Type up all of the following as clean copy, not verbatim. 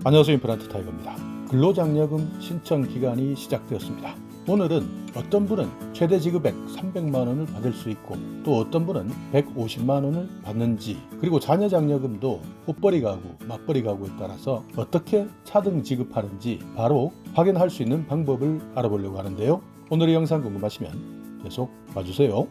안녕하세요. 임플란트 타이거입니다. 근로장려금 신청 기간이 시작되었습니다. 오늘은 어떤 분은 최대 지급액 300만원을 받을 수 있고 또 어떤 분은 150만원을 받는지, 그리고 자녀장려금도 옷벌이 가구, 맞벌이 가구에 따라서 어떻게 차등 지급하는지 바로 확인할 수 있는 방법을 알아보려고 하는데요. 오늘의 영상 궁금하시면 계속 봐주세요.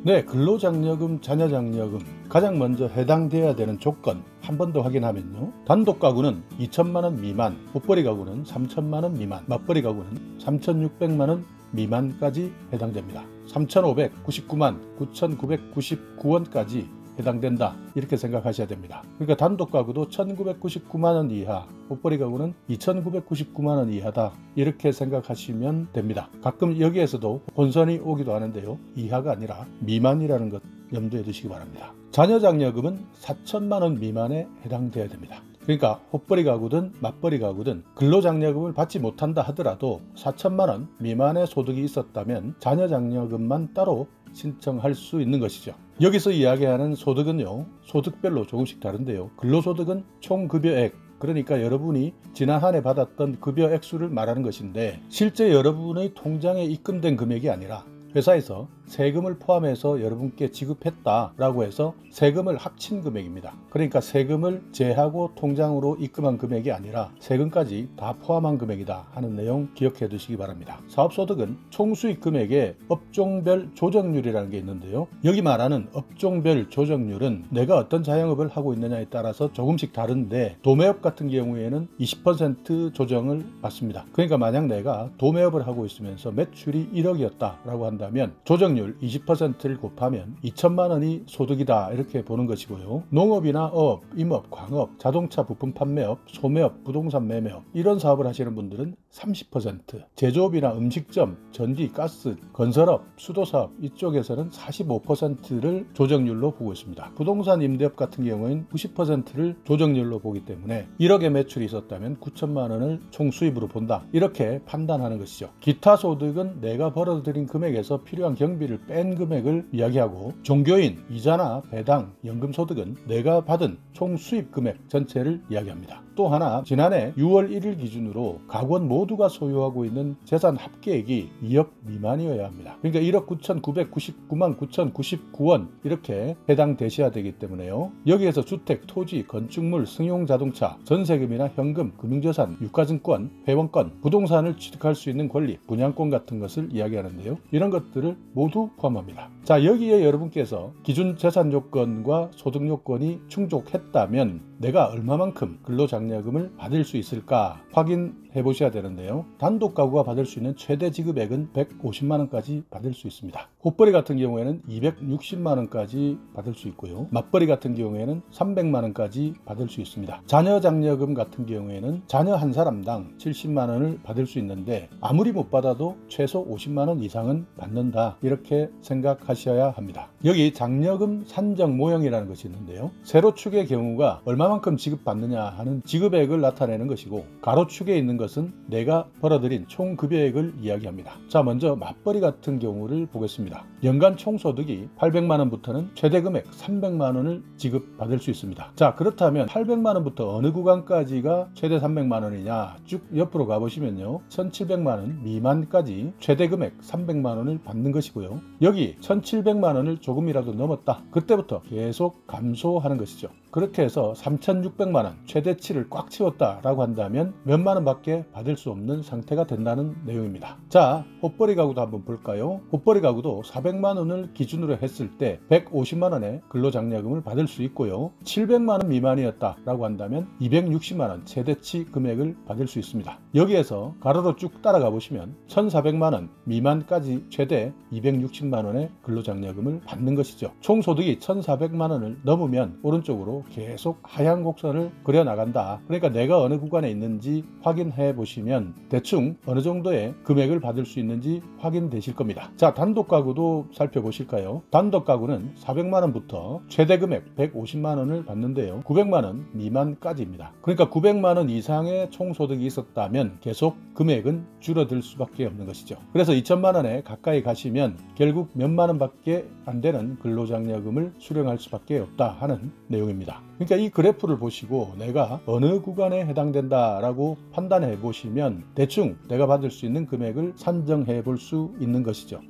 네, 근로장려금, 자녀장려금 가장 먼저 해당돼야 되는 조건 한 번 더 확인하면요, 단독 가구는 2천만원 미만, 옷벌이 가구는 3천만원 미만, 맞벌이 가구는 3,600만원 미만까지 해당됩니다. 3,599만 9,999원까지 해당된다, 이렇게 생각하셔야 됩니다. 그러니까 단독 가구도 1,999만원 이하, 옷벌이 가구는 2,999만원 이하다, 이렇게 생각하시면 됩니다. 가끔 여기에서도 혼선이 오기도 하는데요, 이하가 아니라 미만이라는 것 염두에 두시기 바랍니다. 자녀장려금은 4천만원 미만에 해당되어야 됩니다. 그러니까 옷벌이 가구든 맞벌이 가구든 근로장려금을 받지 못한다 하더라도 4천만원 미만의 소득이 있었다면 자녀장려금만 따로 신청할 수 있는 것이죠. 여기서 이야기하는 소득은요, 소득별로 조금씩 다른데요, 근로소득은 총급여액, 그러니까 여러분이 지난 한 해 받았던 급여 액수를 말하는 것인데, 실제 여러분의 통장에 입금된 금액이 아니라 회사에서 세금을 포함해서 여러분께 지급했다라고 해서 세금을 합친 금액입니다. 그러니까 세금을 제하고 통장으로 입금한 금액이 아니라 세금까지 다 포함한 금액이다 하는 내용 기억해 두시기 바랍니다. 사업소득은 총수익 금액의 업종별 조정률이라는 게 있는데요, 여기 말하는 업종별 조정률은 내가 어떤 자영업을 하고 있느냐에 따라서 조금씩 다른데, 도매업 같은 경우에는 20% 조정을 받습니다. 그러니까 만약 내가 도매업을 하고 있으면서 매출이 1억이었다 라고 한다면 조정률 20%를 곱하면 2천만 원이 소득이다, 이렇게 보는 것이고요. 농업이나 어업, 임업, 광업, 자동차 부품 판매업, 소매업, 부동산 매매업, 이런 사업을 하시는 분들은 30%, 제조업이나 음식점, 전기, 가스, 건설업, 수도사업 이쪽에서는 45%를 조정률로 보고 있습니다. 부동산 임대업 같은 경우에는 90%를 조정률로 보기 때문에 1억의 매출이 있었다면 9천만 원을 총 수입으로 본다, 이렇게 판단하는 것이죠. 기타 소득은 내가 벌어들인 금액에서 필요한 경비를 뺀 금액을 이야기하고, 종교인, 이자나 배당, 연금소득은 내가 받은 총 수입 금액 전체를 이야기합니다. 또 하나, 지난해 6월 1일 기준으로 가구원 모두가 소유하고 있는 재산 합계액이 2억 미만이어야 합니다. 그러니까 1억 9,999만 9,099원 이렇게 해당되셔야 되기 때문에요, 여기에서 주택, 토지, 건축물, 승용자동차, 전세금이나 현금, 금융자산, 유가증권, 회원권, 부동산을 취득할 수 있는 권리, 분양권 같은 것을 이야기하는데요, 이런 것들을 모두 포함합니다. 자, 여기에 여러분께서 기준 재산 요건과 소득 요건이 충족했다면 내가 얼마만큼 근로장려금을 받을 수 있을까 확인해 보셔야 되는데요, 단독 가구가 받을 수 있는 최대 지급액은 150만원까지 받을 수 있습니다. 옷벌이 같은 경우에는 260만원까지 받을 수 있고요, 맞벌이 같은 경우에는 300만원까지 받을 수 있습니다. 자녀장려금 같은 경우에는 자녀 한 사람당 70만원을 받을 수 있는데, 아무리 못 받아도 최소 50만원 이상은 받는다, 이렇게 생각하셔야 합니다. 여기 장려금 산정 모형이라는 것이 있는데요, 세로축의 경우가 얼마만큼 지급받느냐 하는 지급액을 나타내는 것이고, 가로축에 있는 것은 내가 벌어들인 총 급여액을 이야기합니다. 자, 먼저 맞벌이 같은 경우를 보겠습니다. 연간 총소득이 800만원부터는 최대 금액 300만원을 지급받을 수 있습니다. 자, 그렇다면 800만원부터 어느 구간까지가 최대 300만원이냐 쭉 옆으로 가보시면요, 1700만원 미만까지 최대 금액 300만원을 받는 것이고요, 여기 1700만원을 조금이라도 넘었다, 그때부터 계속 감소하는 것이죠. 그렇게 해서 3,600만원 최대치를 꽉 채웠다라고 한다면 몇만원 밖에 받을 수 없는 상태가 된다는 내용입니다. 자, 옷벌이 가구도 한번 볼까요? 옷벌이 가구도 400만원을 기준으로 했을 때 150만원의 근로장려금을 받을 수 있고요, 700만원 미만이었다라고 한다면 260만원 최대치 금액을 받을 수 있습니다. 여기에서 가로로 쭉 따라가 보시면 1,400만원 미만까지 최대 260만원의 근로장려금을 받는 것이죠. 총 소득이 1,400만원을 넘으면 오른쪽으로 계속 하향 하향 곡선을 그려 나간다. 그러니까 내가 어느 구간에 있는지 확인해 보시면 대충 어느 정도의 금액을 받을 수 있는지 확인되실 겁니다. 자, 단독 가구도 살펴보실까요? 단독 가구는 400만원부터 최대 금액 150만원을 받는데요. 900만원 미만까지입니다. 그러니까 900만원 이상의 총소득이 있었다면 계속 금액은 줄어들 수밖에 없는 것이죠. 그래서 2천만원에 가까이 가시면 결국 몇만원 밖에 안 되는 근로장려금을 수령할 수밖에 없다 하는 내용입니다. 그러니까 이 그래프를 보시고 내가 어느 구간에 해당된다라고 판단해 보시면 대충 내가 받을 수 있는 금액을 산정해 볼 수 있는 것이죠.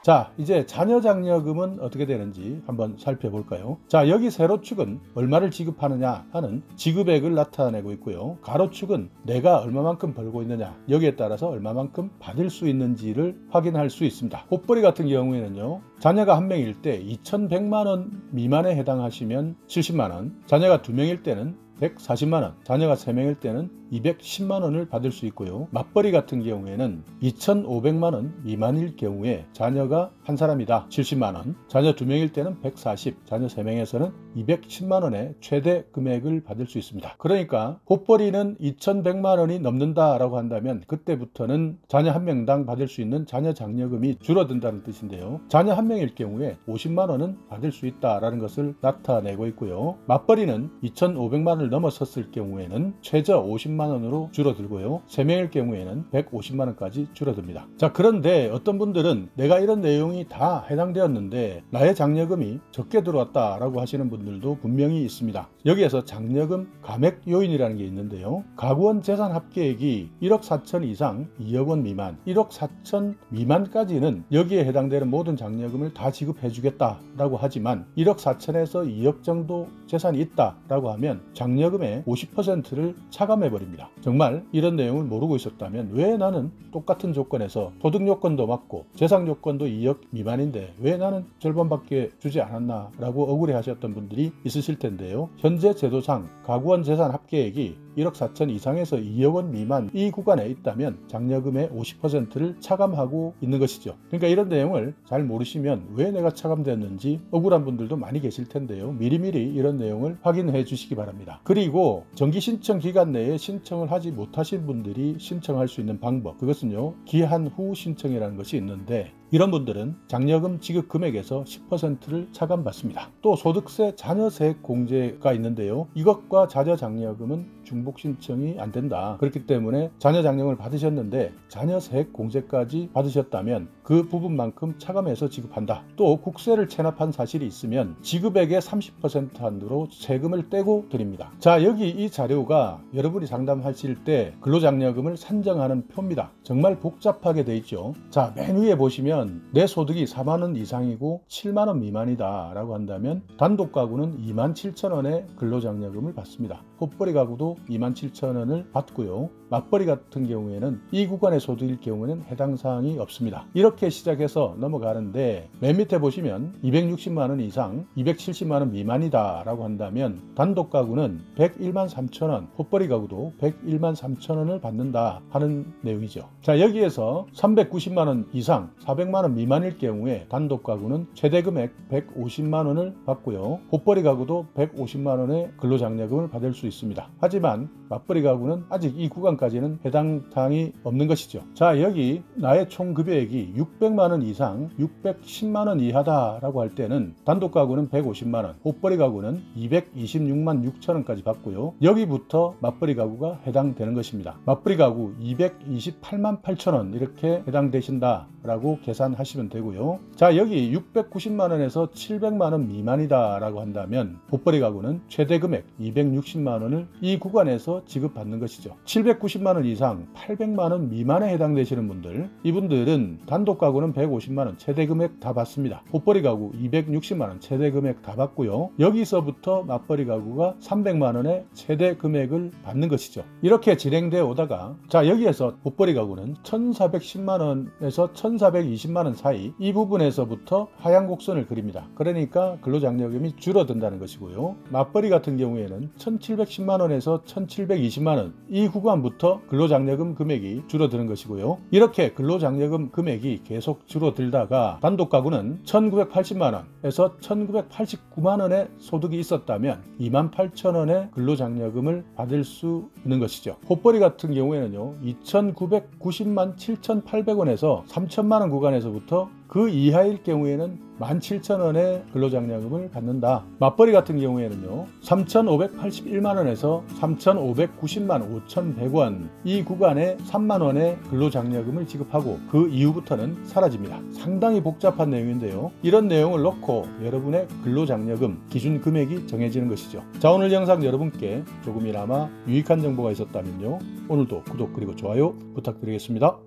자, 이제 자녀장려금은 어떻게 되는지 한번 살펴볼까요? 자, 여기 세로축은 얼마를 지급하느냐 하는 지급액을 나타내고 있고요. 가로축은 내가 얼마만큼 벌고 있느냐, 여기에 따라서 얼마만큼 받을 수 있는지를 확인할 수 있습니다. 꽃벌이 같은 경우에는요, 자녀가 한 명일 때 2,100만원 미만에 해당하시면 70만원, 자녀가 2명일 때는 140만원, 자녀가 3명일 때는 210만원을 받을 수 있고요. 맞벌이 같은 경우에는 2,500만원 미만일 경우에 자녀가 한 사람이다 70만원, 자녀 2명일 때는 140, 자녀 3명에서는 210만원의 최대 금액을 받을 수 있습니다. 그러니까 꽃벌이는 2,100만원이 넘는다라고 한다면 그때부터는 자녀 한 명당 받을 수 있는 자녀 장려금이 줄어든다는 뜻인데요. 자녀 한 명일 경우에 50만원은 받을 수 있다라는 것을 나타내고 있고요. 맞벌이는 2,500만원을 넘어섰을 경우에는 최저 50만원으로 줄어들고요. 3명일 경우에는 150만원까지 줄어듭니다. 자, 그런데 어떤 분들은 내가 이런 내용이 다 해당되었는데 나의 장려금이 적게 들어왔다라고 하시는 분들도 분명히 있습니다. 여기에서 장려금 감액 요인이라는 게 있는데요. 가구원 재산 합계액이 1억 4천 이상 2억 원 미만, 1억 4천 미만까지는 여기에 해당되는 모든 장려금을 다 지급해 주겠다라고 하지만 1억 4천에서 2억 정도 재산이 있다라고 하면 장려금의 50%를 차감해 버립니다. 정말 이런 내용을 모르고 있었다면 왜 나는 똑같은 조건에서 소득 요건도 맞고 재산 요건도 2억 미만인데 왜 나는 절반밖에 주지 않았나 라고 억울해 하셨던 분들이 있으실 텐데요. 현재 제도상 가구원 재산 합계액이 1억 4천 이상에서 2억 원 미만 이 구간에 있다면 장려금의 50%를 차감하고 있는 것이죠. 그러니까 이런 내용을 잘 모르시면 왜 내가 차감되었는지 억울한 분들도 많이 계실 텐데요. 미리미리 이런 내용을 확인해 주시기 바랍니다. 그리고 정기 신청 기간 내에 신청을 하지 못하신 분들이 신청할 수 있는 방법, 그것은요, 기한 후 신청이라는 것이 있는데 이런 분들은 장려금 지급 금액에서 10%를 차감받습니다. 또 소득세 자녀세액 공제가 있는데요. 이것과 자녀장려금은 중복 신청이 안 된다. 그렇기 때문에 자녀장려금을 받으셨는데 자녀세액 공제까지 받으셨다면 그 부분만큼 차감해서 지급한다. 또 국세를 체납한 사실이 있으면 지급액의 30% 한도로 세금을 떼고 드립니다. 자, 여기 이 자료가 여러분이 상담하실 때 근로장려금을 산정하는 표입니다. 정말 복잡하게 돼 있죠. 자, 맨 위에 보시면 내 소득이 4만원 이상이고 7만원 미만이다 라고 한다면 단독 가구는 27,000원의 근로장려금을 받습니다. 꽃벌이 가구도 27,000원을 받고요. 맞벌이 같은 경우에는 이 구간의 소득일 경우에는 해당 사항이 없습니다. 이렇게 시작해서 넘어가는데 맨 밑에 보시면 260만원 이상 270만원 미만이다 라고 한다면 단독 가구는 101만 3천원, 꽃벌이 가구도 101만 3천원을 받는다 하는 내용이죠. 자, 여기에서 390만원 이상 400만원 미만일 경우에 단독 가구는 최대 금액 150만원을 받고요. 꽃벌이 가구도 150만원의 근로장려금을 받을 수 있습니다. 하지만 맞벌이 가구는 아직 이 구간까지는 해당 사항이 없는 것이죠. 자, 여기 나의 총 급여액이 600만원 이상 610만원 이하다라고 할 때는 단독 가구는 150만원, 꽃벌이 가구는 226만 6천원까지 받고요. 여기부터 맞벌이 가구가 해당되는 것입니다. 맞벌이 가구 228만 8천원 이렇게 해당되신다라고 계산하시면 되고요. 자, 여기 690만원에서 700만원 미만이다 라고 한다면 꽃벌이 가구는 최대 금액 260만원을 이 구간에서 지급받는 것이죠. 790만원 이상 800만원 미만에 해당되시는 분들, 이분들은 단독 가구는 150만원 최대 금액 다 받습니다. 꽃벌이 가구 260만원 최대 금액 다 받고요. 여기서부터 맞벌이 가구가 300만원의 최대 금액을 받는 것이죠. 이렇게 진행되어 오다가 자, 여기에서 꽃벌이 가구는 1410만원에서 1420만원 사이 이 부분에서부터 하향 곡선을 그립니다. 그러니까 근로장려금이 줄어든다는 것이고요. 맞벌이 같은 경우에는 1710만원에서 1720만원 이 구간부터 근로장려금 금액이 줄어드는 것이고요. 이렇게 근로장려금 금액이 계속 줄어들다가 단독가구는 1980만원에서 1989만원의 소득이 있었다면 28,000원의 근로장려금을 받을 수 있는 것이죠. 헛벌이 같은 경우에는요 2,990만 7,800원에서 3,000만원 구간에서부터 그 이하일 경우에는 17,000원의 근로장려금을 받는다. 맞벌이 같은 경우에는요 3,581만원에서 3,590만 5,100원 이 구간에 3만원의 근로장려금을 지급하고 그 이후부터는 사라집니다. 상당히 복잡한 내용인데요. 이런 내용을 놓고 여러분의 근로장려금 기준 금액이 정해지는 것이죠. 자, 오늘 영상 여러분께 조금이나마 유익한 정보가 있었다면요 오늘도 구독 그리고 좋아요 부탁드리겠습니다.